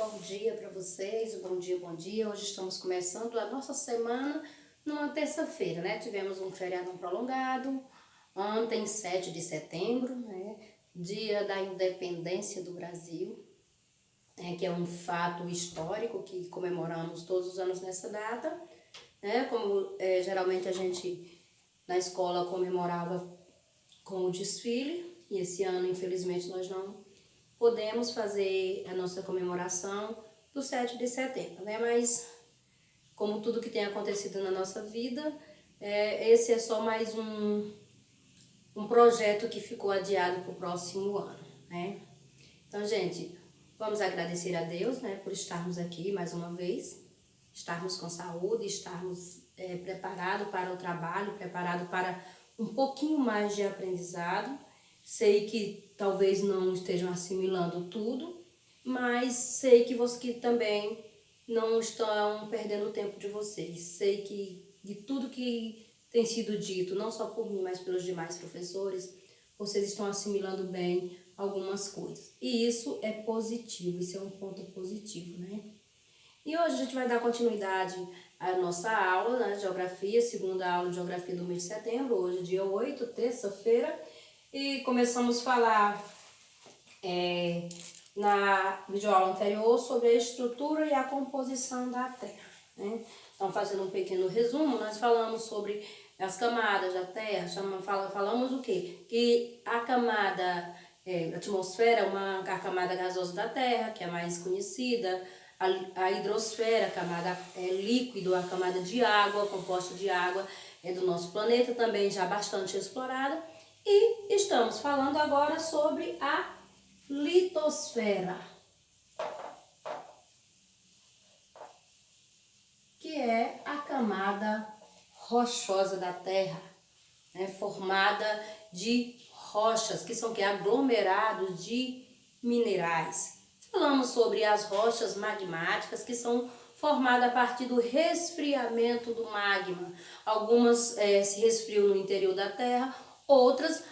Bom dia para vocês, bom dia, bom dia. Hoje estamos começando a nossa semana numa terça-feira, né? Tivemos um feriado prolongado, ontem, 7 de setembro, né? Dia da independência do Brasil, que é um fato histórico que comemoramos todos os anos nessa data, né? Como geralmente a gente na escola comemorava com o desfile, e esse ano, infelizmente, nós não podemos fazer a nossa comemoração do 7 de setembro, né? Mas, como tudo que tem acontecido na nossa vida, esse é só mais um projeto que ficou adiado para o próximo ano, né? Então, gente, vamos agradecer a Deus, né, por estarmos aqui mais uma vez, estarmos com saúde, estarmos preparados para o trabalho, preparados para um pouquinho mais de aprendizado. Sei que talvez não estejam assimilando tudo, mas sei que vocês também não estão perdendo o tempo de vocês. Sei que de tudo que tem sido dito, não só por mim, mas pelos demais professores, vocês estão assimilando bem algumas coisas. E isso é positivo, isso é um ponto positivo, né? E hoje a gente vai dar continuidade à nossa aula, né, de Geografia, segunda aula de Geografia do mês de setembro, hoje dia 8, terça-feira. E começamos a falar na videoaula anterior sobre a estrutura e a composição da Terra, né? Então, fazendo um pequeno resumo, nós falamos sobre as camadas da Terra, falamos o quê? Que a camada, a atmosfera, a camada gasosa da Terra, que é a mais conhecida, a hidrosfera, a camada líquido, a camada de água, composta de água, do nosso planeta, também já bastante explorada. E estamos falando agora sobre a litosfera, que é a camada rochosa da Terra, né, formada de rochas, que são aglomerados de minerais. Falamos sobre as rochas magmáticas, que são formadas a partir do resfriamento do magma. Algumas se resfriam no interior da Terra, outras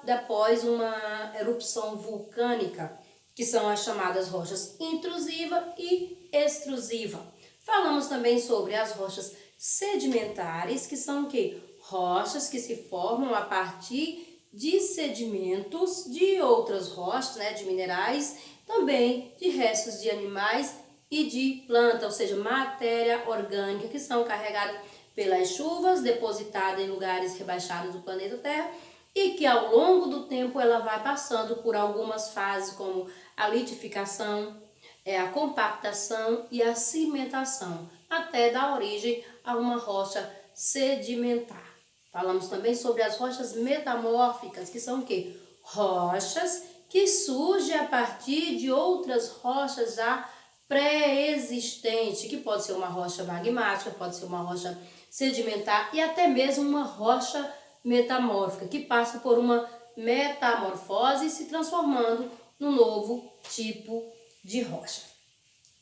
após uma erupção vulcânica, que são as chamadas rochas intrusiva e extrusiva. Falamos também sobre as rochas sedimentares, que são o quê? Rochas que se formam a partir de sedimentos de outras rochas, né, de minerais, também de restos de animais e de planta, ou seja, matéria orgânica, que são carregadas pelas chuvas, depositada em lugares rebaixados do planeta Terra, e que ao longo do tempo ela vai passando por algumas fases, como a litificação, a compactação e a cimentação, até dar origem a uma rocha sedimentar. Falamos também sobre as rochas metamórficas, que são o quê? Rochas que surgem a partir de outras rochas já pré-existentes, que pode ser uma rocha magmática, pode ser uma rocha sedimentar e até mesmo uma rocha metamórfica, que passa por uma metamorfose se transformando num novo tipo de rocha.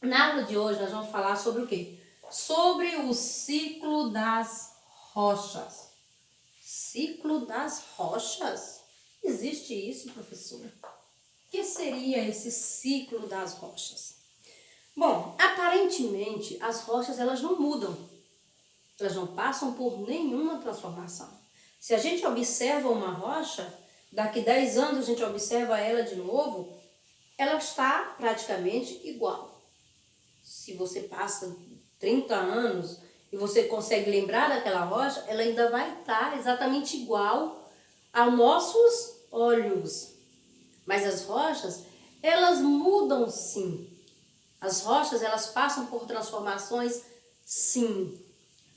Na aula de hoje nós vamos falar sobre o quê? Sobre o ciclo das rochas. Ciclo das rochas? Existe isso, professora? O que seria esse ciclo das rochas? Bom, aparentemente as rochas elas não mudam, elas não passam por nenhuma transformação. Se a gente observa uma rocha, daqui 10 anos a gente observa ela de novo, ela está praticamente igual. Se você passa 30 anos e você consegue lembrar daquela rocha, ela ainda vai estar exatamente igual aos nossos olhos. Mas as rochas, elas mudam sim. As rochas, elas passam por transformações sim.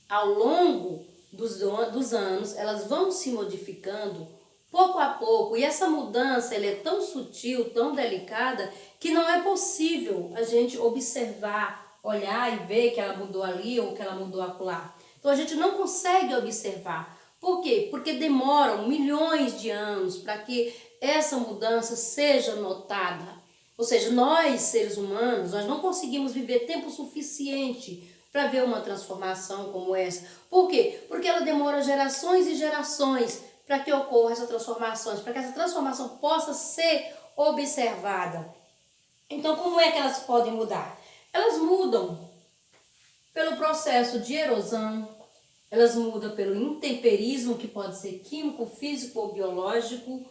Ao longo dos anos, elas vão se modificando pouco a pouco. E essa mudança ela é tão sutil, tão delicada, que não é possível a gente observar, olhar e ver que ela mudou ali ou que ela mudou acolá. Então a gente não consegue observar. Por quê? Porque demoram milhões de anos para que essa mudança seja notada. Ou seja, nós, seres humanos, nós não conseguimos viver tempo suficiente para ver uma transformação como essa. Por quê? Porque ela demora gerações e gerações para que ocorra essa transformação, para que essa transformação possa ser observada. Então, como é que elas podem mudar? elas mudam pelo processo de erosão, elas mudam pelo intemperismo, que pode ser químico, físico ou biológico,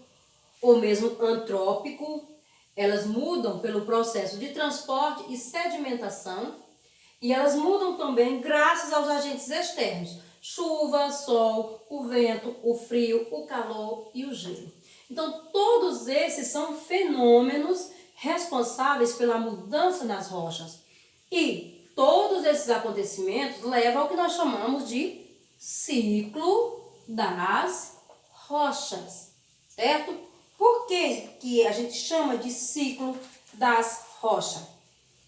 ou mesmo antrópico. Elas mudam pelo processo de transporte e sedimentação, e elas mudam também graças aos agentes externos, chuva, sol, o vento, o frio, o calor e o gelo. Então, todos esses são fenômenos responsáveis pela mudança nas rochas. E todos esses acontecimentos levam ao que nós chamamos de ciclo das rochas, certo? Por que a gente chama de ciclo das rochas?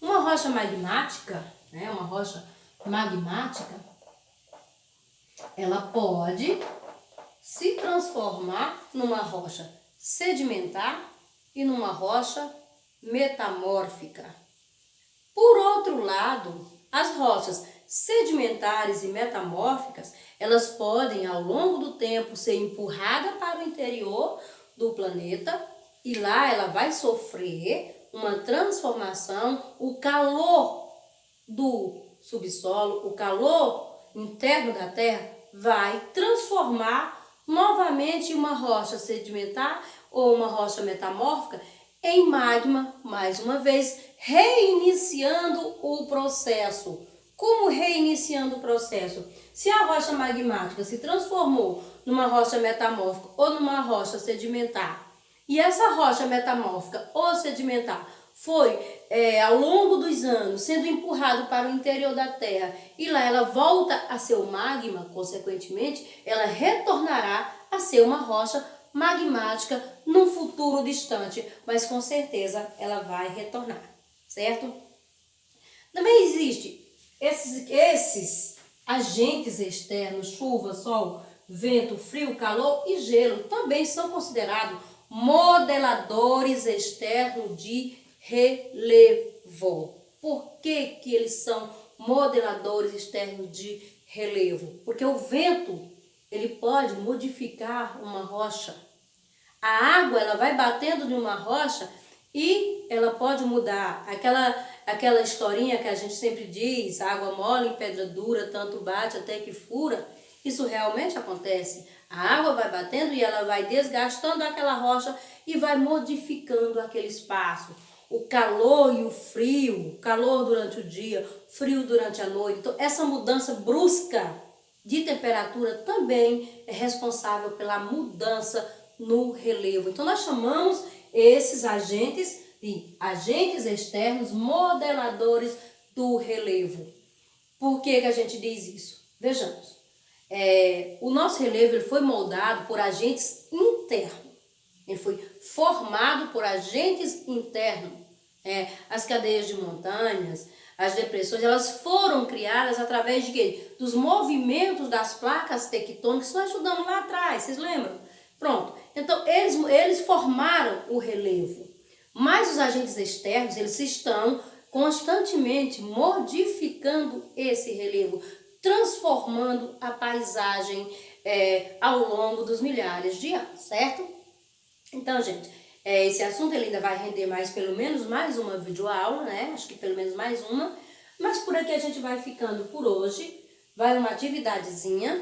Uma rocha magmática, uma rocha magmática, ela pode se transformar numa rocha sedimentar e numa rocha metamórfica. Por outro lado, as rochas sedimentares e metamórficas, elas podem, ao longo do tempo, ser empurradas para o interior do planeta e lá ela vai sofrer uma transformação, o calor do subsolo, o calor interno da Terra vai transformar novamente uma rocha sedimentar ou uma rocha metamórfica em magma, mais uma vez, reiniciando o processo. Como reiniciando o processo? Se a rocha magmática se transformou numa rocha metamórfica ou numa rocha sedimentar, e essa rocha metamórfica ou sedimentar foi, ao longo dos anos, sendo empurrado para o interior da Terra, e lá ela volta a ser o magma, consequentemente, ela retornará a ser uma rocha magmática num futuro distante, mas com certeza ela vai retornar, certo? Também existe esses agentes externos, chuva, sol, vento, frio, calor e gelo, também são considerados modeladores externos de relevo. Por que eles são modeladores externos de relevo? Porque o vento, ele pode modificar uma rocha. A água, ela vai batendo em uma rocha e ela pode mudar. Aquela historinha que a gente sempre diz, água mole em pedra dura, tanto bate até que fura. Isso realmente acontece. A água vai batendo e ela vai desgastando aquela rocha e vai modificando aquele espaço. O calor e o frio, calor durante o dia, frio durante a noite. Então, essa mudança brusca de temperatura também é responsável pela mudança no relevo. Então, nós chamamos esses agentes de agentes externos modeladores do relevo. Por que a gente diz isso? Vejamos. O nosso relevo ele foi moldado por agentes internos. Ele foi formado por agentes internos. As cadeias de montanhas, as depressões, elas foram criadas através de quê? Dos movimentos das placas tectônicas que nós estudamos lá atrás, vocês lembram? Pronto. Então, eles formaram o relevo. Mas os agentes externos, eles estão constantemente modificando esse relevo, transformando a paisagem ao longo dos milhares de anos, certo? Então, gente, esse assunto ele ainda vai render pelo menos mais uma videoaula, né? Acho que pelo menos mais uma. Mas por aqui a gente vai ficando por hoje. Vai uma atividadezinha,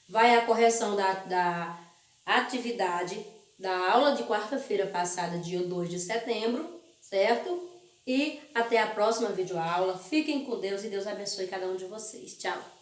vai a correção da atividade da aula de quarta-feira passada, dia 2 de setembro, certo? E até a próxima videoaula. Fiquem com Deus e Deus abençoe cada um de vocês. Tchau!